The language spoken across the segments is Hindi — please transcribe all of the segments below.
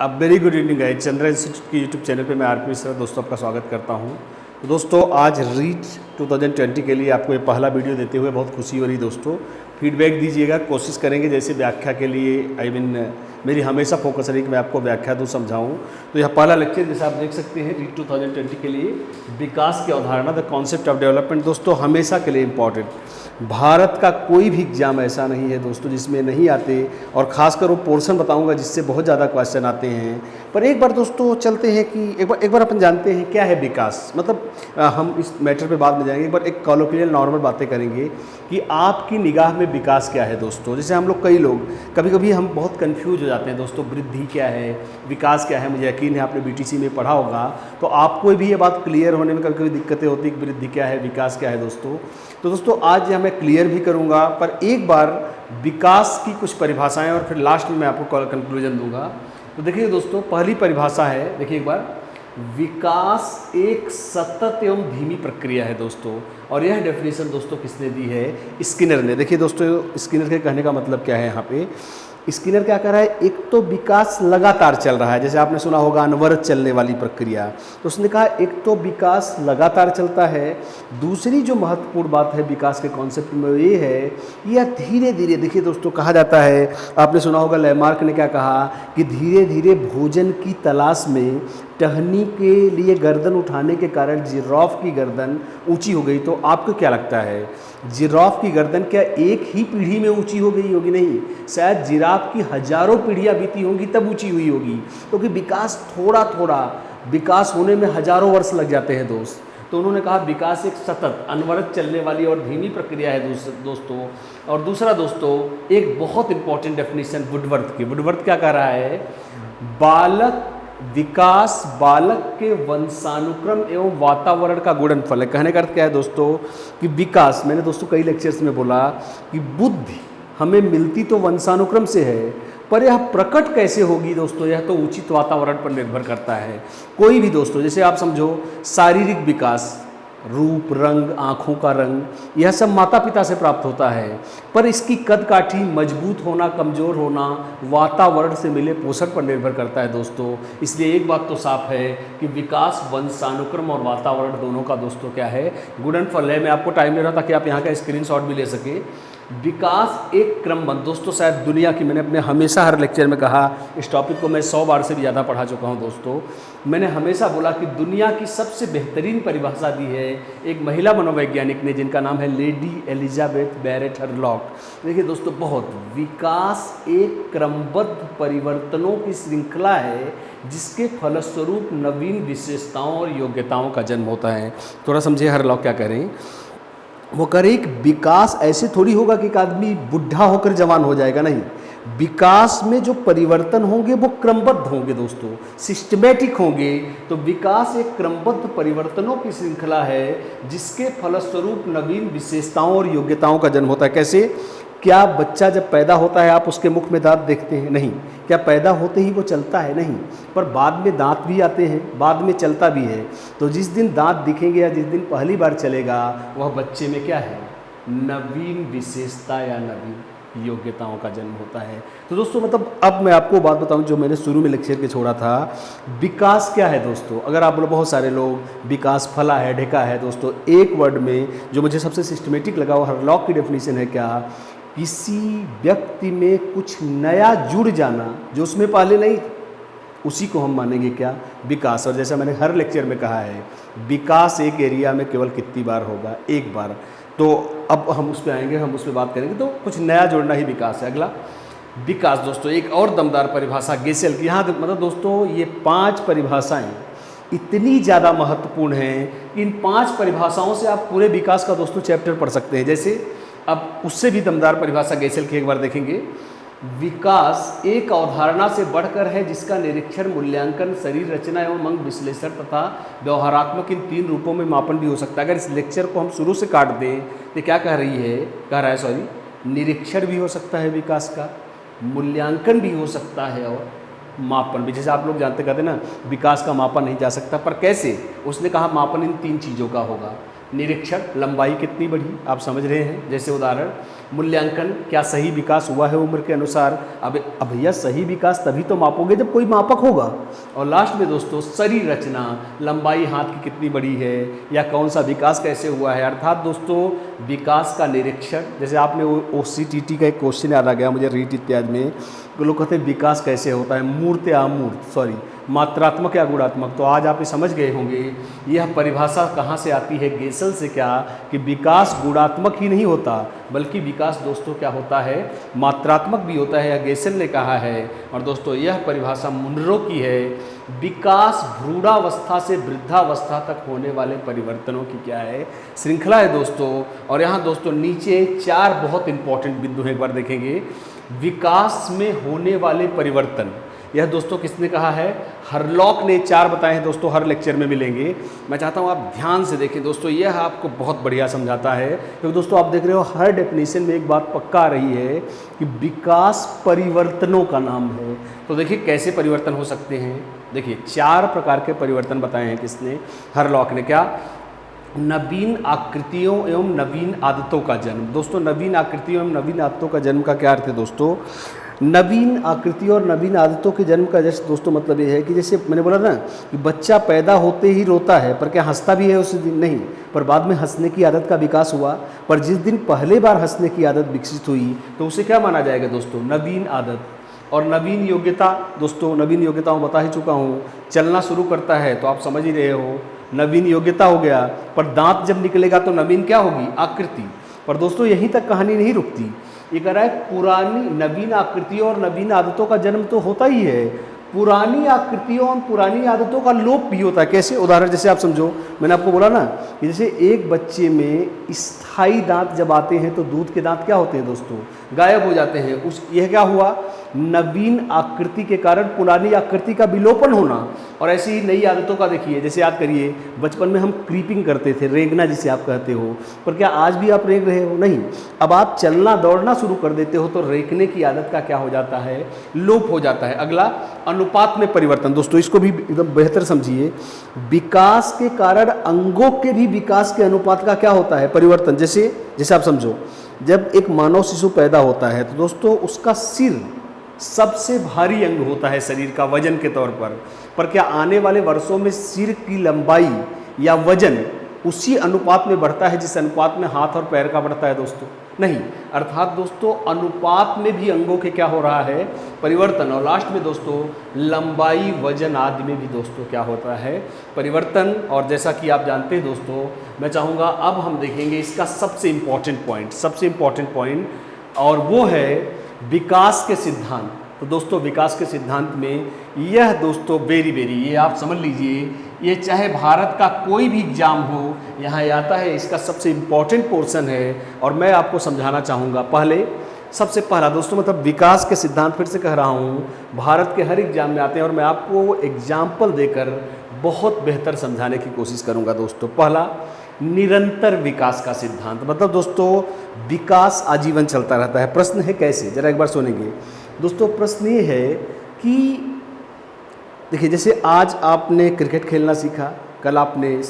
अब very good evening guys, Chandra institute की यूट्यूब चैनल पे मैं आरपी मिश्रा दोस्तों आपका स्वागत करता हूं। तो दोस्तों आज रीच 2020 के लिए आपको ये पहला वीडियो देते हुए बहुत खुशी हो रही दोस्तों। फीडबैक दीजिएगा, कोशिश करेंगे जैसे व्याख्या के लिए मेरी हमेशा फोकस रही कि मैं आपको व्याख्या दूँ, समझाऊँ। तो यह पहला लेक्चर जैसे आप देख सकते हैं रीच 2020 के लिए विकास की अवधारणा, द कॉन्सेप्ट ऑफ डेवलपमेंट। दोस्तों हमेशा के लिए इम्पॉर्टेंट, भारत का कोई भी एग्जाम ऐसा नहीं है दोस्तों जिसमें नहीं आते, और ख़ासकर वो पोर्शन बताऊंगा जिससे बहुत ज़्यादा क्वेश्चन आते हैं। पर एक बार दोस्तों चलते हैं कि एक बार अपन जानते हैं क्या है विकास। मतलब हम इस मैटर पे बाद में जाएंगे, एक बार एक कॉलोकियल नॉर्मल बातें करेंगे कि आपकी निगाह में विकास क्या है दोस्तों। जैसे हम लोग कई लोग कभी कभी हम बहुत कन्फ्यूज हो जाते हैं दोस्तों, वृद्धि क्या है, विकास क्या है। मुझे यकीन है आपने बीटीसी में पढ़ा होगा, तो आपको भी ये बात क्लियर होने में कभी कभी दिक्कतें होती हैं कि वृद्धि क्या है, विकास क्या है दोस्तों। तो दोस्तों आज यह मैं क्लियर भी करूंगा, पर एक बार विकास की कुछ परिभाषाएं और फिर लास्ट में मैं आपको कंक्लूजन दूंगा। तो देखिए दोस्तों, पहली परिभाषा है, देखिए एक बार, विकास एक सतत एवं धीमी प्रक्रिया है दोस्तों। और यह डेफिनेशन दोस्तों किसने दी है? स्किनर ने। देखिए दोस्तों, स्किनर के कहने का मतलब क्या है यहाँ पे, स्किनर क्या कर रहा है, एक तो विकास लगातार चल रहा है, जैसे आपने सुना होगा अनवरत चलने वाली प्रक्रिया। तो उसने कहा एक तो विकास लगातार चलता है, दूसरी जो महत्वपूर्ण बात है विकास के कॉन्सेप्ट में ये है कि यह धीरे धीरे, देखिए दोस्तों कहा जाता है, आपने सुना होगा लैमार्क ने क्या कहा कि धीरे धीरे भोजन की तलाश में टहनी के लिए गर्दन उठाने के कारण जिराफ की गर्दन ऊंची हो गई। तो आपको क्या लगता है, जिराफ की गर्दन क्या एक ही पीढ़ी में ऊंची हो गई होगी? नहीं, शायद जिराफ की हजारों पीढ़ियां बीती होंगी तब ऊंची हुई होगी, क्योंकि विकास थोड़ा थोड़ा विकास होने में हजारों वर्ष लग जाते हैं दोस्त। तो उन्होंने कहा विकास एक सतत अनवरत चलने वाली और धीमी प्रक्रिया है दोस्तों। और दूसरा दोस्तों, एक बहुत इंपॉर्टेंट डेफिनेशन वुडवर्थ की। वुडवर्थ क्या कह रहा है, विकास बालक के वंशानुक्रम एवं वातावरण का गुणनफल है। कहने का अर्थ क्या है दोस्तों कि विकास, मैंने दोस्तों कई लेक्चर्स में बोला कि बुद्धि हमें मिलती तो वंशानुक्रम से है, पर यह प्रकट कैसे होगी दोस्तों, यह तो उचित वातावरण पर निर्भर करता है। कोई भी दोस्तों, जैसे आप समझो शारीरिक विकास, रूप, रंग, आँखों का रंग, यह सब माता पिता से प्राप्त होता है, पर इसकी कद काठी, मजबूत होना, कमज़ोर होना वातावरण से मिले पोषण पर निर्भर करता है दोस्तों। इसलिए एक बात तो साफ है कि विकास वंशानुक्रम और वातावरण दोनों का दोस्तों क्या है, गुणनफल है। मैं आपको टाइम दे रहा था कि आप यहाँ का स्क्रीनशॉट भी ले सके। विकास एक क्रमबद्ध, दोस्तों शायद दुनिया की, मैंने अपने हमेशा हर लेक्चर में कहा, इस टॉपिक को मैं 100 बार से भी ज़्यादा पढ़ा चुका हूँ दोस्तों। मैंने हमेशा बोला कि दुनिया की सबसे बेहतरीन परिभाषा दी है एक महिला मनोवैज्ञानिक ने, जिनका नाम है लेडी एलिजाबेथ बैरेट हरलॉक। देखिए दोस्तों, बहुत विकास एक क्रमबद्ध परिवर्तनों की श्रृंखला है जिसके फलस्वरूप नवीन विशेषताओं और योग्यताओं का जन्म होता है। थोड़ा समझिए हरलॉक क्या कह रहे हैं। वो कह रहे कि विकास ऐसे थोड़ी होगा कि एक आदमी बुढ़ा होकर जवान हो जाएगा, नहीं। विकास में जो परिवर्तन होंगे वो क्रमबद्ध होंगे दोस्तों, सिस्टमेटिक होंगे। तो विकास एक क्रमबद्ध परिवर्तनों की श्रृंखला है जिसके फलस्वरूप नवीन विशेषताओं और योग्यताओं का जन्म होता है। कैसे? क्या बच्चा जब पैदा होता है आप उसके मुख में दांत देखते हैं? नहीं। क्या पैदा होते ही वो चलता है? नहीं। पर बाद में दांत भी आते हैं, बाद में चलता भी है। तो जिस दिन दांत दिखेंगे या जिस दिन पहली बार चलेगा, वह बच्चे में क्या है, नवीन विशेषता या नवीन योग्यताओं का जन्म होता है। तो दोस्तों मतलब अब मैं आपको बात बताऊं जो मैंने शुरू में लेक्चर के छोड़ा था, विकास क्या है दोस्तों। अगर आप बोलो, बहुत सारे लोग विकास फला है, ढेका है दोस्तों, एक वर्ड में जो मुझे सबसे सिस्टमेटिक लगा वो हरलॉक की डेफिनेशन है क्या, किसी व्यक्ति में कुछ नया जुड़ जाना जो उसमें पहले नहीं, उसी को हम मानेंगे क्या, विकास। और जैसा मैंने हर लेक्चर में कहा है, विकास एक एरिया में केवल कितनी बार होगा, एक बार। तो अब हम उस पर आएंगे, हम उस पर बात करेंगे। तो कुछ नया जोड़ना ही विकास है। अगला विकास दोस्तों, एक और दमदार परिभाषा गेसेल की। यहाँ मतलब दोस्तों ये 5 परिभाषाएं इतनी ज़्यादा महत्वपूर्ण हैं कि इन 5 परिभाषाओं से आप पूरे विकास का दोस्तों चैप्टर पढ़ सकते हैं। जैसे अब उससे भी दमदार परिभाषा गेसेल की एक बार देखेंगे। विकास एक अवधारणा से बढ़कर है जिसका निरीक्षण, मूल्यांकन, शरीर रचना एवं अंग विश्लेषण तथा व्यवहारात्मक, इन 3 रूपों में मापन भी हो सकता है। अगर इस लेक्चर को हम शुरू से काट दें तो क्या कह रहा है, निरीक्षण भी हो सकता है विकास का, मूल्यांकन भी हो सकता है और मापन भी। जैसे आप लोग जानते कहते ना, विकास का मापन नहीं जा सकता, पर कैसे? उसने कहा मापन इन 3 चीज़ों का होगा। निरीक्षण, लंबाई कितनी बढ़ी, आप समझ रहे हैं। जैसे उदाहरण, मूल्यांकन, क्या सही विकास हुआ है उम्र के अनुसार। अब भैया सही विकास तभी तो मापोगे जब कोई मापक होगा। और लास्ट में दोस्तों शरीर रचना, लंबाई हाथ की कितनी बड़ी है या कौन सा विकास कैसे हुआ है, अर्थात दोस्तों विकास का निरीक्षण। जैसे आपने OCTT का एक क्वेश्चन याद आ गया मुझे रीट इत्यादि में, तो लोग कहते हैं विकास कैसे होता है, मूर्त या अमूर्त, सॉरी मात्रात्मक या गुणात्मक। तो आज आप ये समझ गए होंगे यह परिभाषा कहाँ से आती है, गेसल से, क्या कि विकास गुणात्मक ही नहीं होता बल्कि विकास दोस्तों क्या होता है, मात्रात्मक भी होता है, यह गेसल ने कहा है। और दोस्तों यह परिभाषा मुनरो की है। विकास भ्रूणावस्था से वृद्धावस्था तक होने वाले परिवर्तनों की क्या है, श्रृंखला है दोस्तों। और यहाँ दोस्तों नीचे 4 बहुत इंपॉर्टेंट बिंदु हैं, एक बार देखेंगे। विकास में होने वाले परिवर्तन, यह दोस्तों किसने कहा है, हरलॉक ने 4 बताए हैं दोस्तों, हर लेक्चर में मिलेंगे। मैं चाहता हूँ आप ध्यान से देखें दोस्तों, यह आपको बहुत बढ़िया समझाता है। क्योंकि दोस्तों आप देख रहे हो हर डेफिनेशन में एक बात पक्का आ रही है कि विकास परिवर्तनों का नाम है। तो देखिए कैसे परिवर्तन हो सकते हैं। देखिए 4 प्रकार के परिवर्तन बताए हैं किसने, हरलॉक ने। क्या, नवीन आकृतियों एवं नवीन आदतों का जन्म। दोस्तों नवीन आकृतियों एवं नवीन आदतों का जन्म का क्या अर्थ है दोस्तों, नवीन आकृति और नवीन आदतों के जन्म का जैसे दोस्तों मतलब ये है कि जैसे मैंने बोला ना कि बच्चा पैदा होते ही रोता है, पर क्या हंसता भी है उस दिन, नहीं, पर बाद में हंसने की आदत का विकास हुआ। पर जिस दिन पहले बार हंसने की आदत विकसित हुई तो उसे क्या माना जाएगा दोस्तों, नवीन आदत। और नवीन योग्यता, दोस्तों नवीन योग्यता मैं बता ही चुका हूँ, चलना शुरू करता है तो आप समझ ही रहे हो, नवीन योग्यता हो गया। पर दांत जब निकलेगा तो नवीन क्या होगी, आकृति। पर दोस्तों यहीं तक कहानी नहीं रुकती, ये कह रहा है पुरानी नवीन आकृतियों और नवीन आदतों का जन्म तो होता ही है, पुरानी आकृतियों और पुरानी आदतों का लोप भी होता है। कैसे, उदाहरण जैसे आप समझो, मैंने आपको बोला ना कि जैसे एक बच्चे में स्थायी दांत जब आते हैं तो दूध के दांत क्या होते हैं दोस्तों, गायब हो जाते हैं। यह क्या हुआ, नवीन आकृति के कारण पुरानी आकृति का विलोपन होना। और ऐसी ही नई आदतों का देखिए, जैसे याद करिए बचपन में हम क्रीपिंग करते थे, रेंगना जिसे आप कहते हो, पर क्या आज भी आप रेंग रहे हो, नहीं। अब आप चलना दौड़ना शुरू कर देते हो तो रेंगने की आदत का क्या हो जाता है, लोप हो जाता है। अगला अनुपात में परिवर्तन, दोस्तों इसको भी एकदम बेहतर समझिए। विकास के कारण अंगों के भी विकास के अनुपात का क्या होता है, परिवर्तन। जैसे आप समझो, जब एक मानव शिशु पैदा होता है तो दोस्तों उसका सिर सबसे भारी अंग होता है शरीर का वजन के तौर पर क्या आने वाले वर्षों में सिर की लंबाई या वजन उसी अनुपात में बढ़ता है जिस अनुपात में हाथ और पैर का बढ़ता है दोस्तों, नहीं। अर्थात दोस्तों अनुपात में भी अंगों के क्या हो रहा है, परिवर्तन। और लास्ट में दोस्तों लंबाई वजन आदि में भी दोस्तों क्या होता है, परिवर्तन। और जैसा कि आप जानते हैं दोस्तों, मैं चाहूँगा अब हम देखेंगे इसका सबसे इम्पॉर्टेंट पॉइंट, और वो है विकास के सिद्धांत। तो दोस्तों विकास के सिद्धांत में यह दोस्तों वेरी ये आप समझ लीजिए, ये चाहे भारत का कोई भी एग्जाम हो यहाँ आता है, इसका सबसे इम्पॉर्टेंट पोर्शन है। और मैं आपको समझाना चाहूँगा, सबसे पहला दोस्तों मतलब विकास के सिद्धांत, फिर से कह रहा हूँ, भारत के हर एग्जाम में आते हैं और मैं आपको एग्जाम्पल देकर बहुत बेहतर समझाने की कोशिश करूँगा दोस्तों। पहला, निरंतर विकास का सिद्धांत, मतलब दोस्तों विकास आजीवन चलता रहता है। प्रश्न है कैसे, जरा एक बार सुनेंगे दोस्तों। प्रश्न ये है कि देखिए, जैसे आज आपने क्रिकेट खेलना सीखा, कल आपने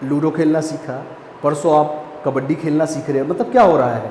लूडो खेलना सीखा, परसों आप कबड्डी खेलना सीख रहे हैं, मतलब क्या हो रहा है,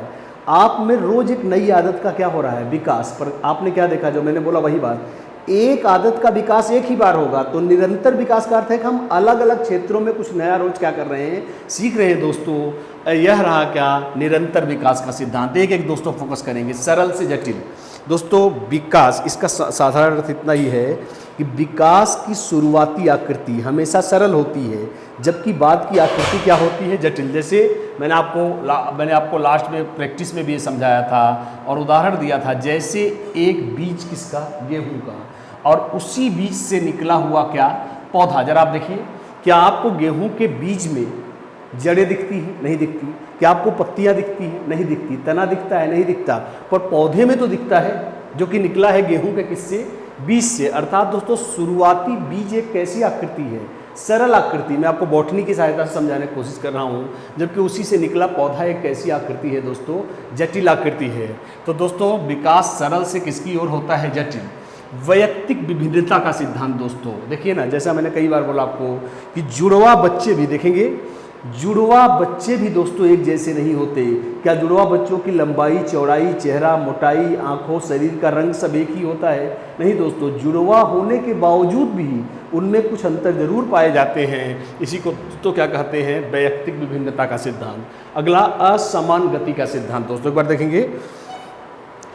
आप में रोज एक नई आदत का क्या हो रहा है, विकास। पर आपने क्या देखा, जो मैंने बोला वही बात, एक आदत का विकास एक ही बार होगा। तो निरंतर विकास का अर्थ है कि हम अलग अलग क्षेत्रों में कुछ नया रोज क्या कर रहे हैं, सीख रहे हैं दोस्तों। यह रहा क्या, निरंतर विकास का सिद्धांत। एक दोस्तों फोकस करेंगे, सरल से जटिल। दोस्तों विकास, इसका साधारण अर्थ इतना ही है कि विकास की शुरुआती आकृति हमेशा सरल होती है, जबकि बाद की आकृति क्या होती है, जटिल। जैसे मैंने आपको लास्ट में प्रैक्टिस में भी ये समझाया था और उदाहरण दिया था, जैसे एक बीज किसका, गेहूं का, और उसी बीज से निकला हुआ क्या, पौधा। जरा आप देखिए, क्या आपको गेहूं के बीज में जड़ें दिखती हैं, नहीं दिखती। क्या आपको पत्तियां दिखती हैं, नहीं दिखती। तना दिखता है, नहीं दिखता। पर पौधे में तो दिखता है, जो कि निकला है गेहूं के किससे, बीज से। अर्थात दोस्तों शुरुआती बीज एक कैसी आकृति है, सरल आकृति। मैं आपको बॉटनी की सहायता से समझाने की कोशिश कर रहा हूँ, जबकि उसी से निकला पौधा एक कैसी आकृति है दोस्तों, जटिल आकृति है। तो दोस्तों विकास सरल से किसकी ओर होता है, जटिल। वैयक्तिक विभिन्नता का सिद्धांत दोस्तों देखिए ना, जैसा मैंने कई बार बोला आपको कि जुड़वा बच्चे भी देखेंगे, जुड़वा बच्चे भी दोस्तों एक जैसे नहीं होते। क्या जुड़वा बच्चों की लंबाई, चौड़ाई, चेहरा, मोटाई, आंखों, शरीर का रंग सब एक ही होता है? नहीं दोस्तों, जुड़वा होने के बावजूद भी उनमें कुछ अंतर जरूर पाए जाते हैं। इसी को तो क्या कहते हैं, वैयक्तिक विभिन्नता का सिद्धांत। अगला असमान गति का सिद्धांत दोस्तों एक बार देखेंगे।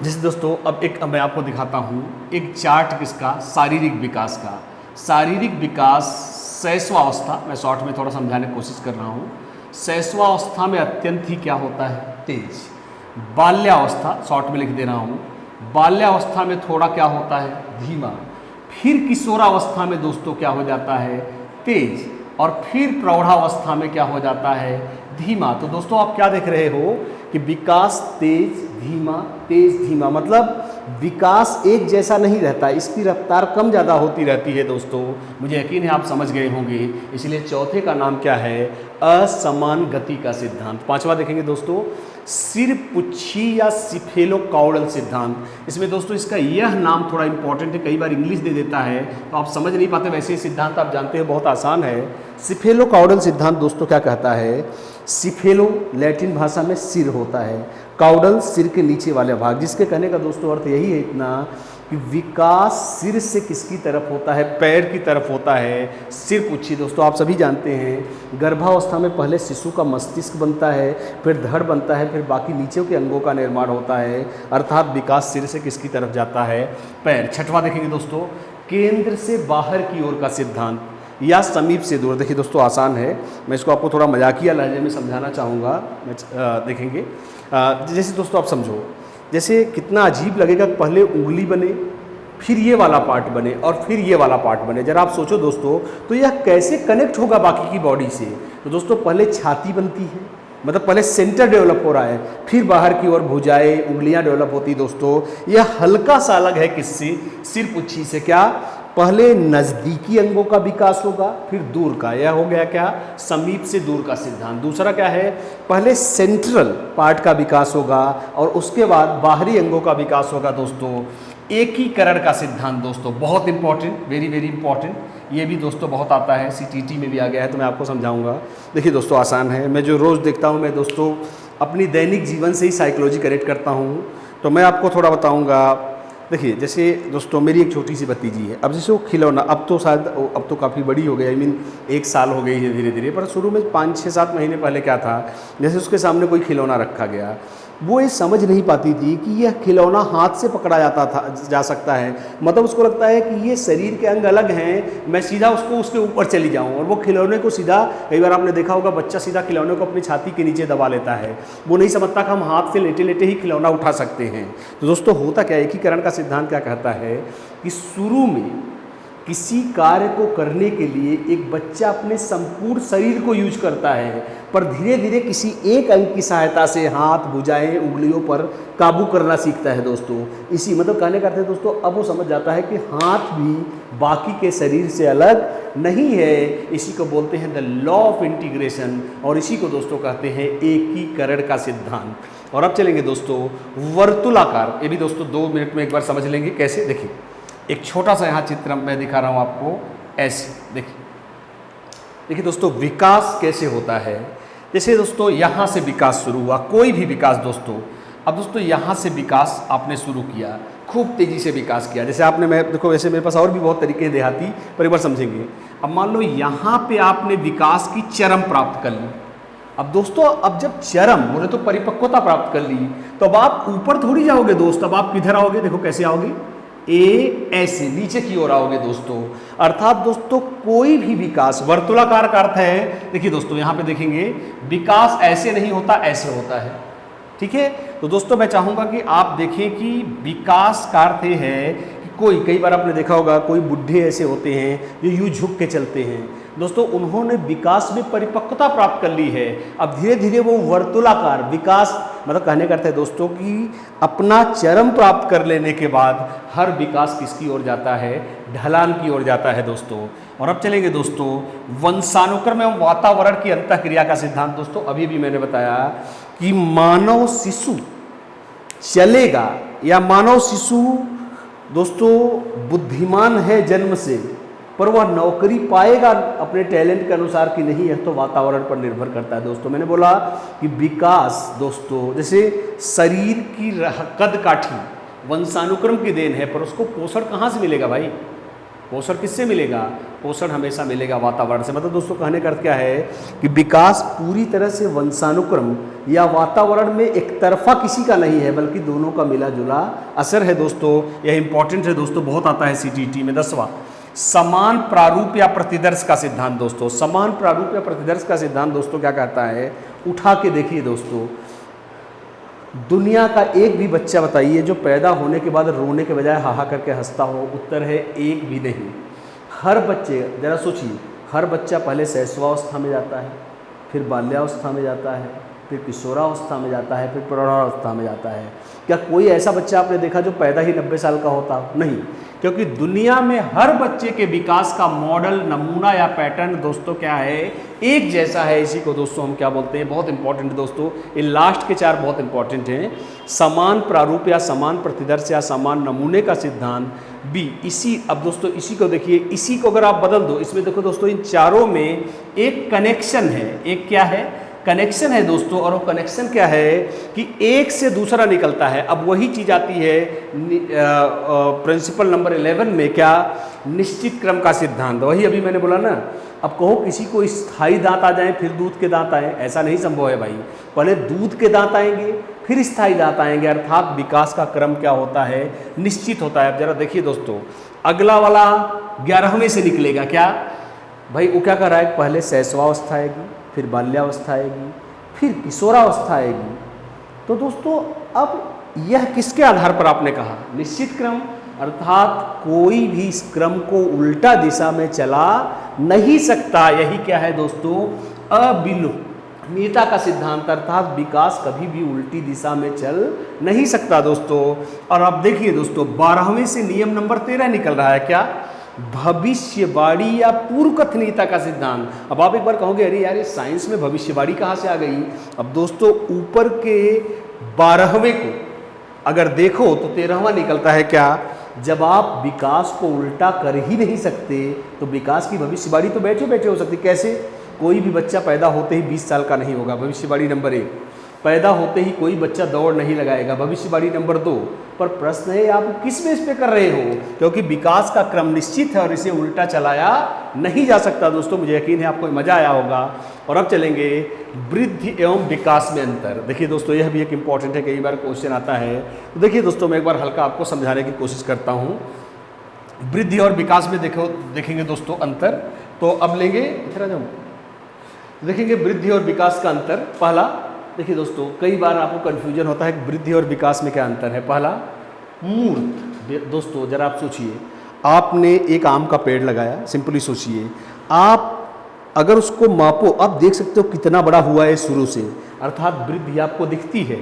जैसे दोस्तों अब मैं आपको दिखाता हूँ एक चार्ट किसका, शारीरिक विकास का। शारीरिक विकास शैशवावस्था, मैं शॉर्ट में थोड़ा समझाने की कोशिश कर रहा हूँ। शैशवावस्था में अत्यंत ही क्या होता है, तेज। बाल्यावस्था, शॉर्ट में लिख दे रहा हूँ, बाल्यावस्था में थोड़ा क्या होता है, धीमा। फिर किशोरावस्था में दोस्तों क्या हो जाता है, तेज। और फिर प्रौढ़ावस्था में क्या हो जाता है, धीमा। तो दोस्तों आप क्या देख रहे हो कि विकास तेज धीमा, तेज धीमा, मतलब विकास एक जैसा नहीं रहता, इसकी रफ्तार कम ज़्यादा होती रहती है दोस्तों। मुझे यकीन है आप समझ गए होंगे। इसलिए चौथे का नाम क्या है, असमान गति का सिद्धांत। पांचवा देखेंगे दोस्तों, सिर पुच्छी या सिफेलोकाउडल सिद्धांत। इसमें दोस्तों इसका यह नाम थोड़ा इंपॉर्टेंट है, कई बार इंग्लिश दे देता है तो आप समझ नहीं पाते। वैसे ये सिद्धांत आप जानते हैं बहुत आसान है। सिफेलोकाउडल सिद्धांत दोस्तों क्या कहता है, सिफेलो लैटिन भाषा में सिर होता है, काउडल सिर के नीचे वाले भाग, जिसके कहने का दोस्तों अर्थ यही है इतना कि विकास सिर से किसकी तरफ होता है, पैर की तरफ होता है। सिर पुच्छी दोस्तों आप सभी जानते हैं, गर्भावस्था में पहले शिशु का मस्तिष्क बनता है, फिर धड़ बनता है, फिर बाकी नीचे के अंगों का निर्माण होता है। अर्थात विकास सिर से किसकी तरफ जाता है, पैर। छठवां देखेंगे दोस्तों, केंद्र से बाहर की ओर का सिद्धांत या समीप से दूर। देखिए दोस्तों आसान है, मैं इसको आपको थोड़ा मजाकिया लहजे में समझाना चाहूँगा। देखेंगे जैसे दोस्तों आप समझो, जैसे कितना अजीब लगेगा, पहले उंगली बने, फिर ये वाला पार्ट बने और फिर ये वाला पार्ट बने। जरा आप सोचो दोस्तों, तो यह कैसे कनेक्ट होगा बाकी की बॉडी से। तो दोस्तों पहले छाती बनती है, मतलब पहले सेंटर डेवलप हो रहा है, फिर बाहर की ओर भुजाएं, उंगलियां डेवलप होती। दोस्तों यह हल्का सा अलग है किससे, सिर पुच्छी से। क्या, पहले नज़दीकी अंगों का विकास होगा, फिर दूर का। यह हो गया क्या, समीप से दूर का सिद्धांत। दूसरा क्या है, पहले सेंट्रल पार्ट का विकास होगा और उसके बाद बाहरी अंगों का विकास होगा। दोस्तों एकीकरण का सिद्धांत दोस्तों बहुत इंपॉर्टेंट, वेरी वेरी इंपॉर्टेंट। ये भी दोस्तों बहुत आता है, CTT में भी आ गया है, तो मैं आपको समझाऊंगा। देखिए दोस्तों आसान है, मैं जो रोज़ देखता हूँ, मैं दोस्तों अपनी दैनिक जीवन से ही साइकोलॉजी करेक्ट करता हूँ, तो मैं आपको थोड़ा बताऊँगा। देखिए जैसे दोस्तों मेरी एक छोटी सी भतीजी है, अब जैसे वो खिलौना, अब तो शायद अब तो काफ़ी बड़ी हो गई, आई मीन 1 साल हो गई है धीरे धीरे, पर शुरू में 5-6-7 महीने पहले क्या था, जैसे उसके सामने कोई खिलौना रखा गया, वो ये समझ नहीं पाती थी कि यह खिलौना हाथ से पकड़ा जा सकता है। मतलब उसको लगता है कि ये शरीर के अंग अलग हैं, मैं सीधा उसके ऊपर चली जाऊं, और वो खिलौने को सीधा, कई बार आपने देखा होगा बच्चा सीधा खिलौने को अपनी छाती के नीचे दबा लेता है। वो नहीं समझता कि हम हाथ से लेटे लेटे ही खिलौना उठा सकते हैं। तो दोस्तों होता क्या है, एकीकरण का सिद्धांत क्या कहता है कि शुरू में किसी कार्य को करने के लिए एक बच्चा अपने संपूर्ण शरीर को यूज करता है, पर धीरे धीरे किसी एक अंग की सहायता से हाथ, भुजाएं, उंगलियों पर काबू करना सीखता है। दोस्तों इसी मतलब कहने का अर्थ है दोस्तों, अब वो समझ जाता है कि हाथ भी बाकी के शरीर से अलग नहीं है। इसी को बोलते हैं द लॉ ऑफ इंटीग्रेशन, और इसी को दोस्तों कहते हैं एकीकरण का सिद्धांत। और अब चलेंगे दोस्तों वर्तुलाकार, ये भी दोस्तों 2 मिनट में एक बार समझ लेंगे कैसे। देखिए एक छोटा सा यहाँ चित्र मैं दिखा रहा हूँ आपको, ऐसे देखिए दोस्तों विकास कैसे होता है। जैसे दोस्तों यहाँ से विकास शुरू हुआ, कोई भी विकास दोस्तों, अब दोस्तों यहाँ से विकास आपने शुरू किया, खूब तेज़ी से विकास किया। जैसे आपने, मैं देखो वैसे मेरे पास और भी बहुत तरीके हैं देहाती, पर एक बार समझेंगे। अब मान लो यहाँ पे आपने विकास की चरम प्राप्त कर ली। अब दोस्तों अब जब चरम बोले तो परिपक्वता प्राप्त कर ली, तो अब आप ऊपर थोड़ी जाओगे दोस्त, अब आप किधर आओगे, देखो कैसे आओगे, ऐसे नीचे की ओर आओगे दोस्तों। अर्थात दोस्तों कोई भी विकास, वर्तुलाकार का अर्थ है, देखिए दोस्तों यहाँ पे देखेंगे विकास ऐसे नहीं होता, ऐसे होता है, ठीक है। तो दोस्तों मैं चाहूँगा कि आप देखें कि विकास का अर्थ है कि कोई, कई बार आपने देखा होगा कोई बुढ़े ऐसे होते हैं जो यूँ झुक के चलते हैं। दोस्तों उन्होंने विकास में परिपक्वता प्राप्त कर ली है, अब धीरे धीरे वो वर्तुलाकार विकास, मतलब कहने का अर्थ है दोस्तों कि अपना चरम प्राप्त कर लेने के बाद हर विकास किसकी ओर जाता है, ढलान की ओर जाता है दोस्तों। और अब चलेंगे दोस्तों वंशानुक्रम एवं वातावरण की अंतःक्रिया का सिद्धांत। दोस्तों अभी भी मैंने बताया कि मानव शिशु चलेगा या मानव शिशु दोस्तों बुद्धिमान है जन्म से, पर वह नौकरी पाएगा अपने टैलेंट के अनुसार कि नहीं, यह तो वातावरण पर निर्भर करता है दोस्तों। मैंने बोला कि विकास दोस्तों जैसे शरीर की कद काठी वंशानुक्रम की देन है, पर उसको पोषण कहाँ से मिलेगा भाई? पोषण किससे मिलेगा? पोषण हमेशा मिलेगा वातावरण से। मतलब दोस्तों कहने का अर्थ क्या है कि विकास पूरी तरह से वंशानुक्रम या वातावरण में एक तरफा किसी का नहीं है, बल्कि दोनों का मिला जुला असर है दोस्तों। यह इंपॉर्टेंट है दोस्तों, बहुत आता है सीटीटी में। 10वां, समान प्रारूप या प्रतिदर्श का सिद्धांत दोस्तों। समान प्रारूप या प्रतिदर्श का सिद्धांत दोस्तों क्या कहता है? उठा के देखिए दोस्तों, दुनिया का एक भी बच्चा बताइए जो पैदा होने के बाद रोने के बजाय हाहा करके हंसता हो। उत्तर है एक भी नहीं। हर बच्चे, जरा सोचिए, हर बच्चा पहले शैशवावस्था में जाता है, फिर बाल्यावस्था में जाता है, फिर किशोरावस्था में जाता है, फिर प्रौढ़ावस्था में जाता है। क्या कोई ऐसा बच्चा आपने देखा जो पैदा ही 90 साल का होता? नहीं, क्योंकि दुनिया में हर बच्चे के विकास का मॉडल, नमूना या पैटर्न दोस्तों क्या है? एक जैसा है। इसी को दोस्तों हम क्या बोलते हैं? बहुत इंपॉर्टेंट दोस्तों, ये लास्ट के 4 बहुत इंपॉर्टेंट हैं। समान प्रारूप या समान प्रतिदर्श या समान नमूने का सिद्धांत बी। इसी, अब दोस्तों इसी को देखिए, इसी को अगर आप बदल दो, इसमें देखो दोस्तों इन चारों में एक कनेक्शन है। एक क्या है? कनेक्शन है दोस्तों। और वो कनेक्शन क्या है कि एक से दूसरा निकलता है। अब वही चीज़ आती है प्रिंसिपल नंबर 11 में, क्या? निश्चित क्रम का सिद्धांत। वही अभी मैंने बोला ना। अब कहो किसी को स्थायी दांत आ जाए फिर दूध के दांत आए, ऐसा नहीं संभव है भाई। पहले दूध के दांत आएंगे फिर स्थायी दांत आएंगे। अर्थात विकास का क्रम क्या होता है? निश्चित होता है। अब जरा देखिए दोस्तों, अगला वाला 11वें से निकलेगा। क्या भाई? वो क्या कर रहा है? पहले शैशवावस्था आएगी, फिर बाल्यावस्था आएगी, फिर किशोरावस्था आएगी। तो दोस्तों अब यह किसके आधार पर आपने कहा? निश्चित क्रम। अर्थात कोई भी इस क्रम को उल्टा दिशा में चला नहीं सकता। यही क्या है दोस्तों? अविलोम्यता का सिद्धांत। अर्थात विकास कभी भी उल्टी दिशा में चल नहीं सकता दोस्तों। और अब देखिए दोस्तों, 12वें से नियम नंबर 13 निकल रहा है। क्या? भविष्यवाणी या पूर्व कथनीयता का सिद्धांत। अब आप एक बार कहोगे अरे यार ये साइंस में भविष्यवाणी कहाँ से आ गई? अब दोस्तों ऊपर के 12वें को अगर देखो तो 13वां निकलता है। क्या? जब आप विकास को उल्टा कर ही नहीं सकते तो विकास की भविष्यवाणी तो बैठे बैठे हो सकती। कैसे? कोई भी बच्चा पैदा होते ही 20 साल का नहीं होगा, भविष्यवाणी नंबर 1। पैदा होते ही कोई बच्चा दौड़ नहीं लगाएगा, भविष्यवाणी नंबर 2। पर प्रश्न है आप किस बेस पे कर रहे हो? क्योंकि विकास का क्रम निश्चित है और इसे उल्टा चलाया नहीं जा सकता दोस्तों। मुझे यकीन है आपको मजा आया होगा। और अब चलेंगे वृद्धि एवं विकास में अंतर। देखिए दोस्तों, यह भी एक इंपॉर्टेंट है, कई बार क्वेश्चन आता है। तो देखिए दोस्तों, मैं एक बार हल्का आपको समझाने की कोशिश करता हूँ। वृद्धि और विकास में देखेंगे दोस्तों अंतर। तो अब लेंगे, इधर आ जाओ, देखेंगे वृद्धि और विकास का अंतर। पहला देखिए दोस्तों, कई बार आपको कन्फ्यूजन होता है कि वृद्धि और विकास में क्या अंतर है। पहला, मूर्त। दोस्तों जरा आप सोचिए, आपने एक आम का पेड़ लगाया, सिंपली सोचिए, आप अगर उसको मापो, आप देख सकते हो कितना बड़ा हुआ है शुरू से। अर्थात वृद्धि आपको दिखती है,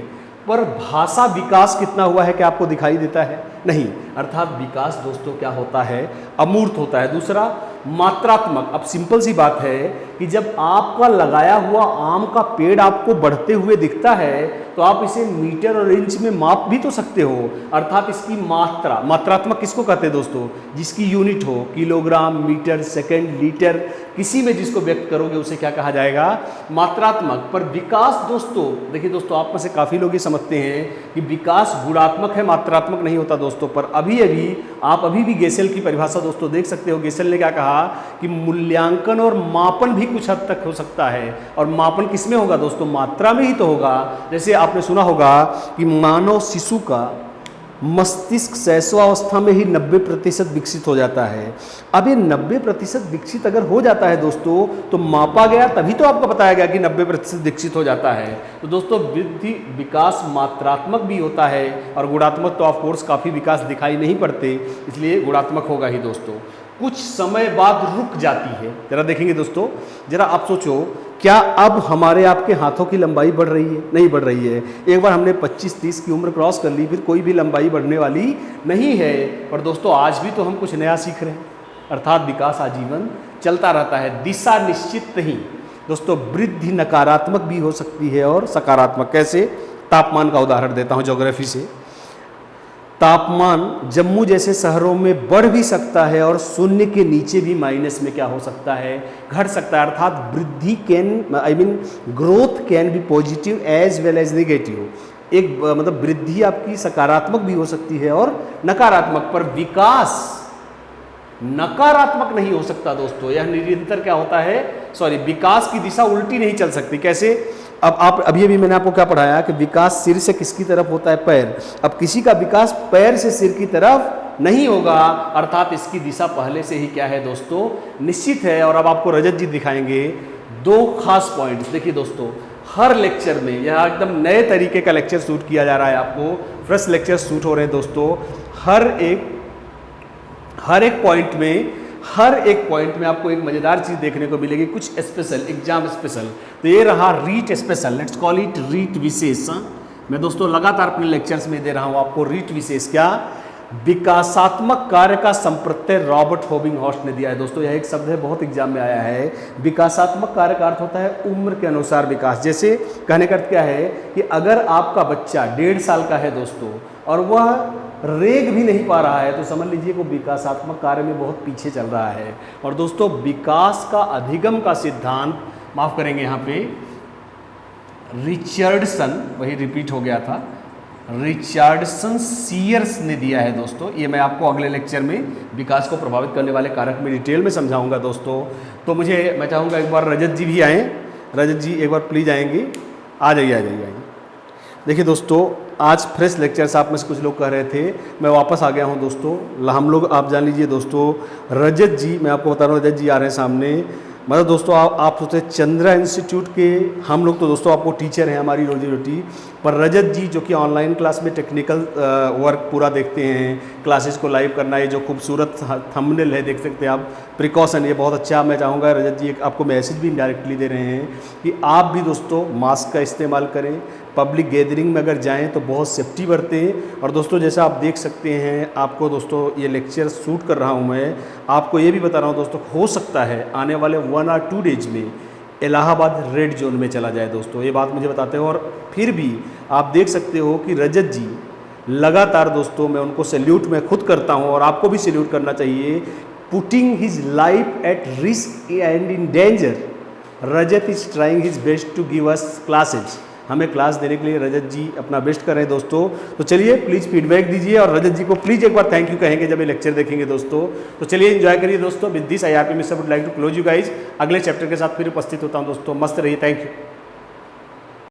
पर भाषा विकास कितना हुआ है क्या आपको दिखाई देता है? नहीं। अर्थात विकास दोस्तों क्या होता है? अमूर्त होता है। दूसरा, मात्रात्मक। अब सिंपल सी बात है कि जब आपका लगाया हुआ आम का पेड़ आपको बढ़ते हुए दिखता है तो आप इसे मीटर और इंच में माप भी तो सकते हो। अर्थात इसकी मात्रा, मात्रात्मक किसको कहते हैं दोस्तों? जिसकी यूनिट हो, किलोग्राम, मीटर, सेकंड, लीटर, किसी में जिसको व्यक्त करोगे उसे क्या कहा जाएगा? मात्रात्मक। पर विकास दोस्तों, देखिए दोस्तों, आप में से काफ़ी लोग ये समझते हैं कि विकास गुणात्मक है, मात्रात्मक नहीं होता दोस्तों। पर आप अभी भी गेसेल की परिभाषा दोस्तों देख सकते हो। गेसेल ने क्या कहा कि मूल्यांकन और मापन भी कुछ हद तक हो सकता है। और मापन किसमें होगा दोस्तों? मात्रा में ही तो होगा। जैसे आपने सुना होगा कि मानव शिशु का मस्तिष्क शैशवावस्था में ही 90% विकसित हो जाता है। अब ये 90% विकसित अगर हो जाता है दोस्तों तो मापा गया तभी तो आपको बताया गया कि 90% विकसित हो जाता है। तो दोस्तों वृद्धि विकास मात्रात्मक भी होता है और गुणात्मक तो ऑफ कोर्स काफ़ी विकास दिखाई नहीं पड़ते, इसलिए गुणात्मक होगा ही दोस्तों। कुछ समय बाद रुक जाती है। जरा देखेंगे दोस्तों, जरा आप सोचो, क्या अब हमारे आपके हाथों की लंबाई बढ़ रही है? नहीं बढ़ रही है। एक बार हमने 25-30 की उम्र क्रॉस कर ली, फिर कोई भी लंबाई बढ़ने वाली नहीं है। पर दोस्तों आज भी तो हम कुछ नया सीख रहे हैं। अर्थात विकास आजीवन चलता रहता है, दिशा निश्चित नहीं दोस्तों। वृद्धि नकारात्मक भी हो सकती है और सकारात्मक। कैसे? तापमान का उदाहरण देता हूँ ज्योग्राफी से। तापमान जम्मू जैसे शहरों में बढ़ भी सकता है और शून्य के नीचे भी माइनस में क्या हो सकता है, घट सकता है। अर्थात वृद्धि growth can be positive as well as negative. एक मतलब वृद्धि आपकी सकारात्मक भी हो सकती है और नकारात्मक, पर विकास नकारात्मक नहीं हो सकता दोस्तों। यह निरंतर क्या होता है, विकास की दिशा उल्टी नहीं चल सकती। कैसे? अब आप अभी मैंने आपको क्या पढ़ाया कि विकास सिर से किसकी तरफ होता है, पैर। अब किसी का विकास पैर से सिर की तरफ नहीं होगा, अर्थात इसकी दिशा पहले से ही क्या है दोस्तों, निश्चित है। और अब आपको रजत जी दिखाएंगे दो खास पॉइंट्स। देखिए दोस्तों, हर लेक्चर में यह एकदम नए तरीके का लेक्चर शूट किया जा रहा है, आपको फ्रेश लेक्चर शूट हो रहे हैं दोस्तों। हर एक पॉइंट में आपको एक मजेदार चीज देखने को मिलेगी, कुछ स्पेशल, एग्जाम स्पेशल। तो ये रहा REET special, let's call it REET विशेष। मैं दोस्तों लगातार अपने लेक्चर्स में दे रहा हूं आपको रीट विशेष। क्या? विकासात्मक कार्य का संप्रत्यय रॉबर्ट हॉबिंगहॉर्स्ट ने दिया है दोस्तों। यह एक शब्द है, बहुत एग्जाम में आया है। विकासात्मक कार्य का अर्थ होता है उम्र के अनुसार विकास। जैसे कहने का अर्थ क्या है कि अगर आपका बच्चा 1.5 साल का है दोस्तों और वह रेग भी नहीं पा रहा है, तो समझ लीजिए वो विकासात्मक कार्य में बहुत पीछे चल रहा है। और दोस्तों, विकास का अधिगम का सिद्धांत, माफ करेंगे यहाँ पे, रिचर्डसन, वही रिपीट हो गया था, रिचर्डसन सीयर्स ने दिया है दोस्तों। ये मैं आपको अगले लेक्चर में विकास को प्रभावित करने वाले कारक में डिटेल में समझाऊंगा दोस्तों। तो मैं चाहूँगा एक बार रजत जी भी आएँ। रजत जी एक बार प्लीज़ आएंगे, आ जाइए। देखिए दोस्तों, आज फ्रेश लेक्चर्स आप में से कुछ लोग कह रहे थे, मैं वापस आ गया हूं दोस्तों। हम लोग, आप जान लीजिए दोस्तों, रजत जी, मैं आपको बता रहा हूँ, रजत जी आ रहे हैं सामने। मतलब दोस्तों, आप सोचते चंद्रा इंस्टीट्यूट के हम लोग तो दोस्तों आपको टीचर हैं, हमारी रोजी रोटी, पर रजत जी जो कि ऑनलाइन क्लास में टेक्निकल वर्क पूरा देखते हैं, क्लासेस को लाइव करना, ये जो खूबसूरत थंबनेल है देख सकते हैं आप, प्रिकॉशन, ये बहुत अच्छा। मैं चाहूँगा रजत जी एक आपको मैसेज भी इनडायरेक्टली दे रहे हैं कि आप भी दोस्तों मास्क का इस्तेमाल करें, पब्लिक गैदरिंग में अगर जाएं तो बहुत सेफ्टी बरतें। और दोस्तों, जैसा आप देख सकते हैं, आपको दोस्तों ये लेक्चर शूट कर रहा हूं मैं, आपको ये भी बता रहा हूं दोस्तों, हो सकता है आने वाले 1 और 2 डेज में इलाहाबाद रेड जोन में चला जाए दोस्तों। ये बात मुझे बताते हो, और फिर भी आप देख सकते हो कि रजत जी लगातार दोस्तों, मैं उनको सैल्यूट मैं खुद करता हूँ और आपको भी सैल्यूट करना चाहिए, putting his life at risk and in danger. Rajat is trying his best to give us classes. हमें क्लास देने के लिए रजत जी अपना बेस्ट कर रहे हैं दोस्तों। तो चलिए प्लीज़ फीडबैक दीजिए और रजत जी को प्लीज़ एक बार थैंक यू कहेंगे जब ये लेक्चर देखेंगे दोस्तों। तो चलिए एंजॉय करिए दोस्तों। With this IRP mister would like to close you guys. अगले चैप्टर के साथ फिर उपस्थित होता हूँ दोस्तों। मस्त रहिए, थैंक यू।